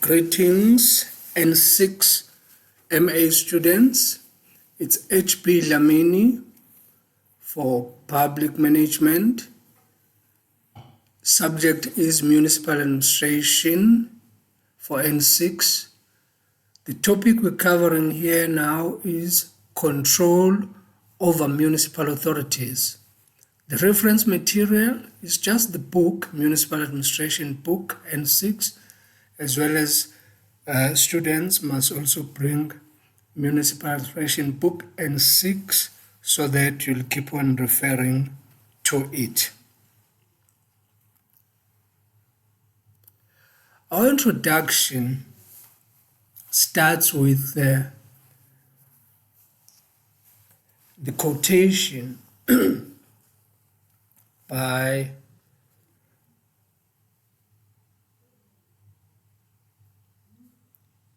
Greetings N6 MA students. It's HB Dlamini for Public Management. Subject is Municipal Administration for N6. The topic we're covering here now is control over municipal authorities. The reference material is just the book, Municipal Administration book N6, as well as students must also bring Municipal Administration book N6 so that you'll keep on referring to it. Our introduction starts with the quotation by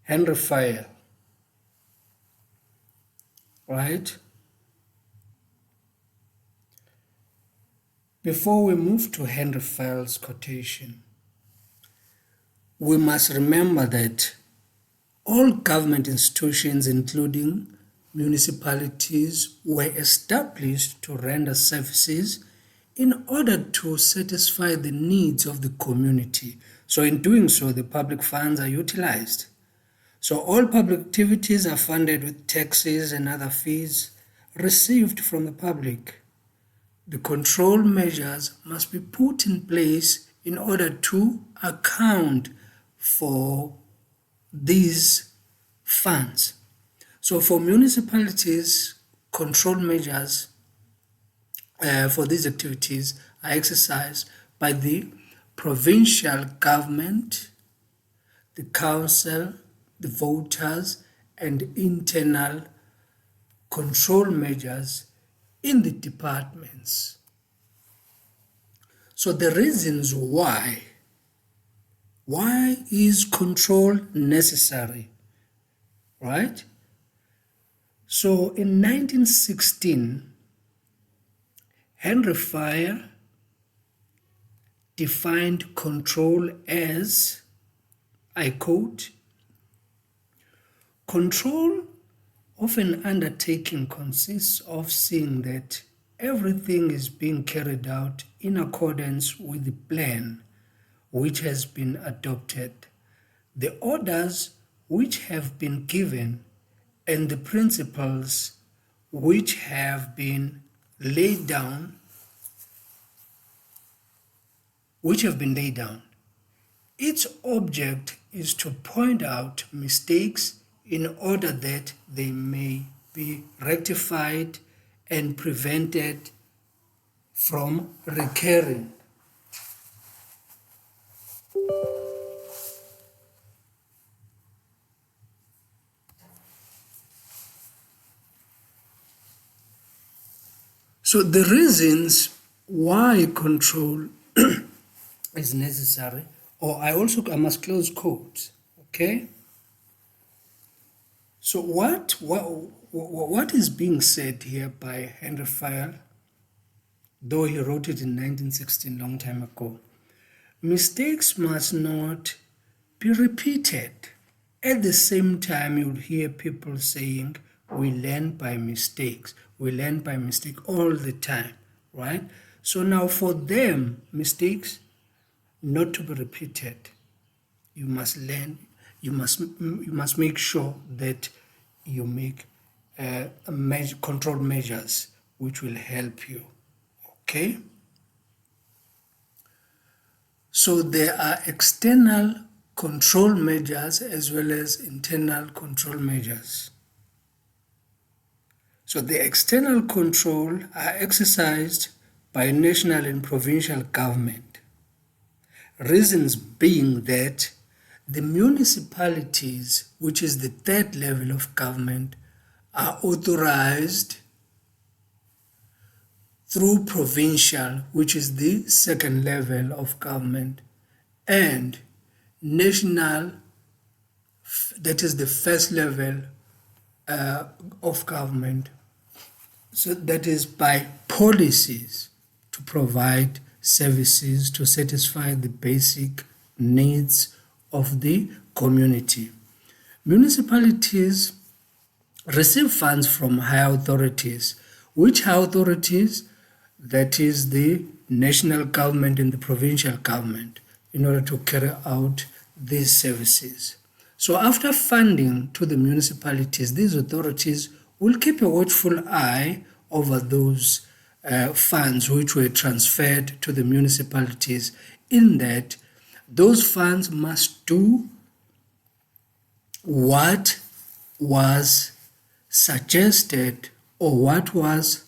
Henry Fayol, right? Before we move to Henry Fayol's quotation, we must remember that all government institutions, including municipalities, were established to render services in order to satisfy the needs of the community. So in doing so, the public funds are utilized. So all public activities are funded with taxes and other fees received from the public. The control measures must be put in place in order to account for these funds. So for municipalities, control measures for these activities are exercised by the provincial government, the council, the voters, and internal control measures in the departments. So the reasons why is control necessary, right? So in 1916, Henry Fayol defined control as, I quote, "Control of an undertaking consists of seeing that everything is being carried out in accordance with the plan which has been adopted, the orders which have been given, and the principles which have been laid down, Its object is to point out mistakes in order that they may be rectified and prevented from recurring." So the reasons why control is necessary, or I must close quotes, okay? So what is being said here by Henry Fayol, though he wrote it in 1916, long time ago? Mistakes must not be repeated. At the same time, you'll hear people saying, we learn by mistakes. We learn by mistake all the time, right? So now for them, mistakes not to be repeated. You must learn, you must make sure that you make control measures which will help you, okay? So there are external control measures as well as internal control measures. So the external control are exercised by national and provincial government. Reasons being that the municipalities, which is the third level of government, are authorized through provincial, which is the second level of government, and national, that is the first level of government. So that is by policies to provide services to satisfy the basic needs of the community. Municipalities receive funds from higher authorities. Which higher authorities? That is the national government and the provincial government, in order to carry out these services. So after funding to the municipalities, these authorities will keep a watchful eye over those funds which were transferred to the municipalities, in that those funds must do what was suggested, or what was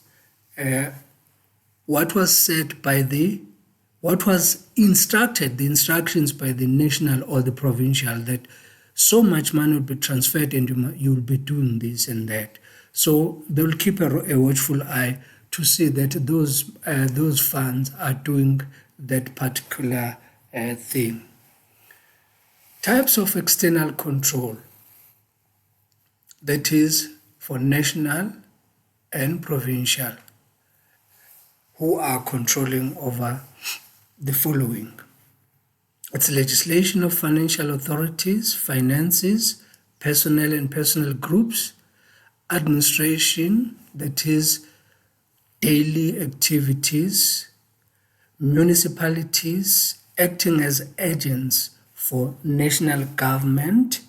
said by what was instructed, the instructions by the national or the provincial, that so much money will be transferred and you will be doing this and that. So they will keep a watchful eye to see that those funds are doing that particular thing. Types of external control, that is for national and provincial, who are controlling over the following. It's legislation of financial authorities, finances, personnel and personal groups, administration, that is daily activities, municipalities acting as agents for national government.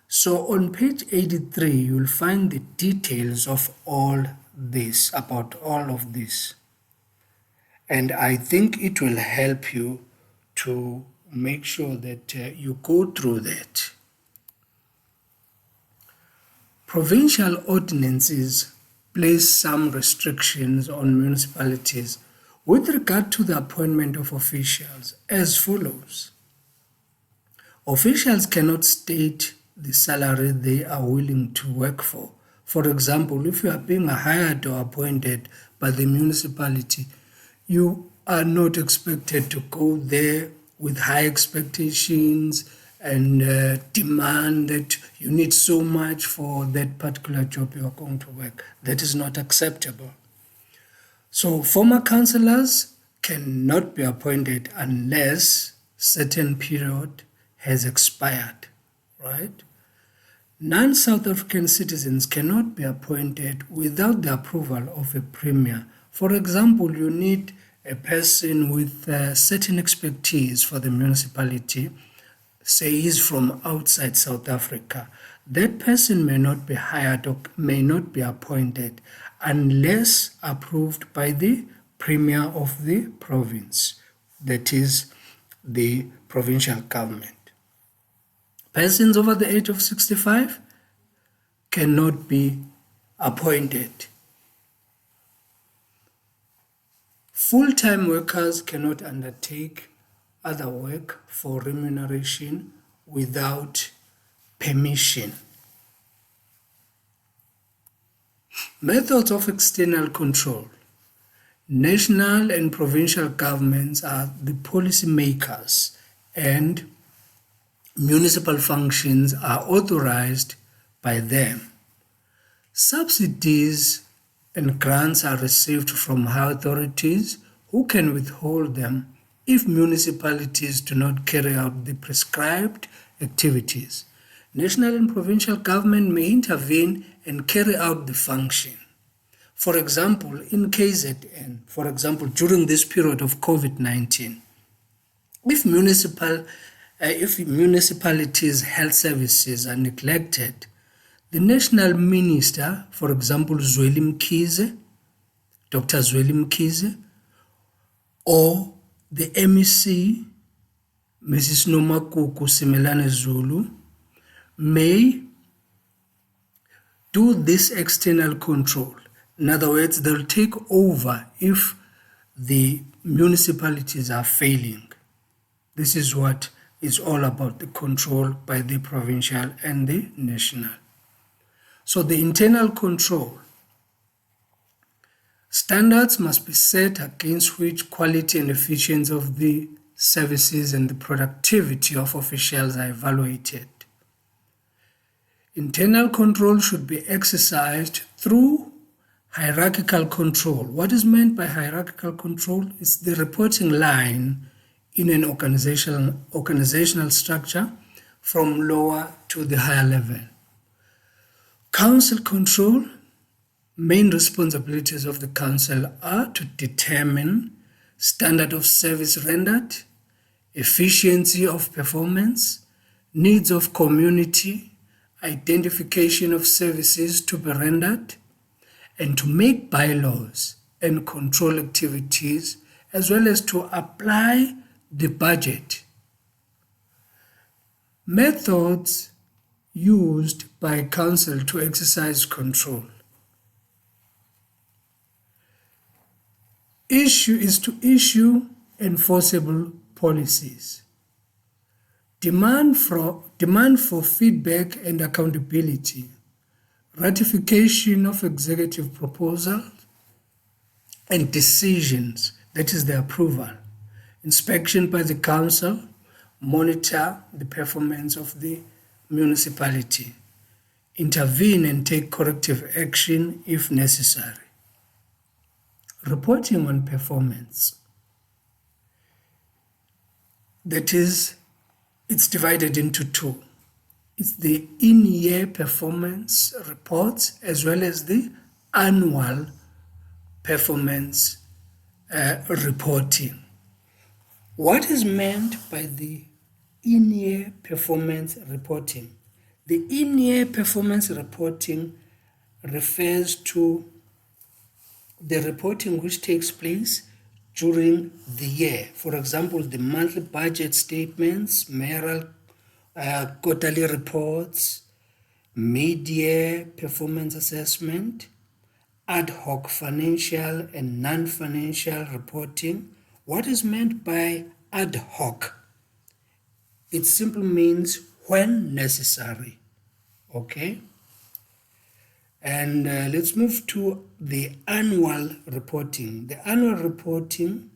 So on page 83, you'll find the details of all this, about all of this. And I think it will help you to make sure that you go through that. Provincial ordinances place some restrictions on municipalities with regard to the appointment of officials as follows. Officials cannot state the salary they are willing to work for. For example, if you are being hired or appointed by the municipality, you are not expected to go there with high expectations and demand that you need so much for that particular job you are going to work. That is not acceptable. So former councillors cannot be appointed unless certain period has expired, right? Non-South African citizens cannot be appointed without the approval of a premier. For example, you need a person with certain expertise for the municipality, say he's from outside South Africa. That person may not be hired or may not be appointed unless approved by the premier of the province, that is the provincial government. Persons over the age of 65 cannot be appointed. Full-time workers cannot undertake other work for remuneration without permission. Methods of external control. National and provincial governments are the policy makers, and municipal functions are authorized by them. Subsidies and grants are received from high authorities who can withhold them if municipalities do not carry out the prescribed activities. National and provincial government may intervene and carry out the function. For example, in KZN, for example, during this period of COVID-19, if municipalities' health services are neglected, the national minister, for example, Dr. Zweli Mkhize, or the MEC, Mrs. Nomakuku Simelane Zulu, may do this external control. In other words, they'll take over if the municipalities are failing. This is what is all about, the control by the provincial and the national. So the internal control. Standards must be set against which quality and efficiency of the services and the productivity of officials are evaluated. Internal control should be exercised through hierarchical control. What is meant by hierarchical control is the reporting line in an organizational structure from lower to the higher level. Council control. Main responsibilities of the council are to determine standard of service rendered, efficiency of performance, needs of community, identification of services to be rendered, and to make bylaws and control activities, as well as to apply the budget. Methods used by council to exercise control. Is to issue enforceable policies. Demand for feedback and accountability. Ratification of executive proposals and decisions, that is the approval. Inspection by the council. Monitor the performance of the municipality. Intervene and take corrective action if necessary. Reporting on performance. That is, it's divided into two. It's the in-year performance reports as well as the annual performance reporting. What is meant by the in-year performance reporting? The in-year performance reporting refers to the reporting which takes place during the year. For example, the monthly budget statements, mayoral quarterly reports, mid-year performance assessment, ad hoc financial and non-financial reporting. What is meant by ad hoc? It simply means when necessary. Okay? And let's move to the annual reporting. The annual reporting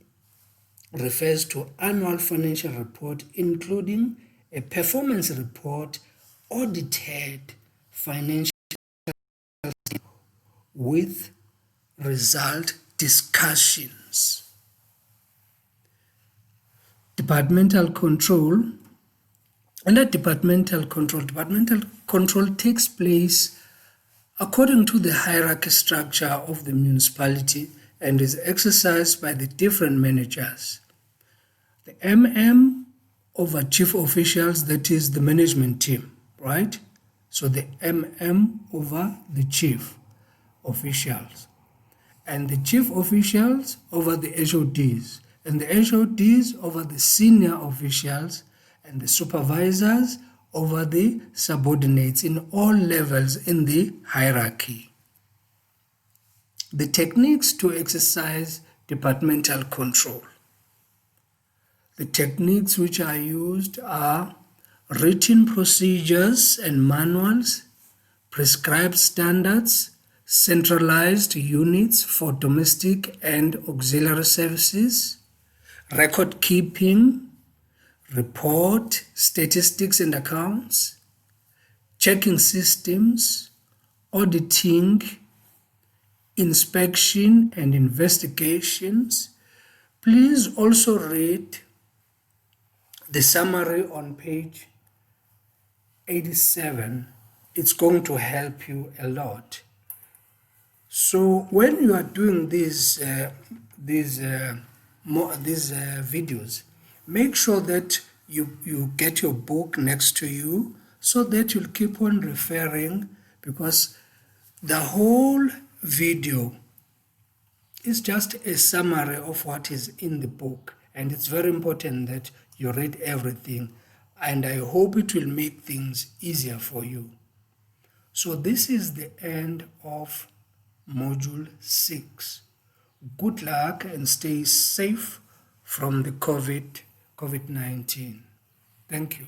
refers to annual financial report, including a performance report, audited financial with result discussions. Departmental control. Under departmental control takes place according to the hierarchy structure of the municipality and is exercised by the different managers. The MM over chief officials, that is the management team, right? So the MM over the chief officials. And the chief officials over the HODs. And the HODs over the senior officials. And the supervisors over the subordinates in all levels in the hierarchy. The techniques to exercise departmental control. The techniques which are used are written procedures and manuals, prescribed standards, centralized units for domestic and auxiliary services, record keeping, report, statistics and accounts, checking systems, auditing, inspection and investigations. Please also read the summary on page 87. It's going to help you a lot. So when you are doing these videos, make sure that you get your book next to you so that you'll keep on referring, because the whole video is just a summary of what is in the book, and it's very important that you read everything, and I hope it will make things easier for you. So this is the end of Module 6. Good luck and stay safe from the COVID-19. Thank you.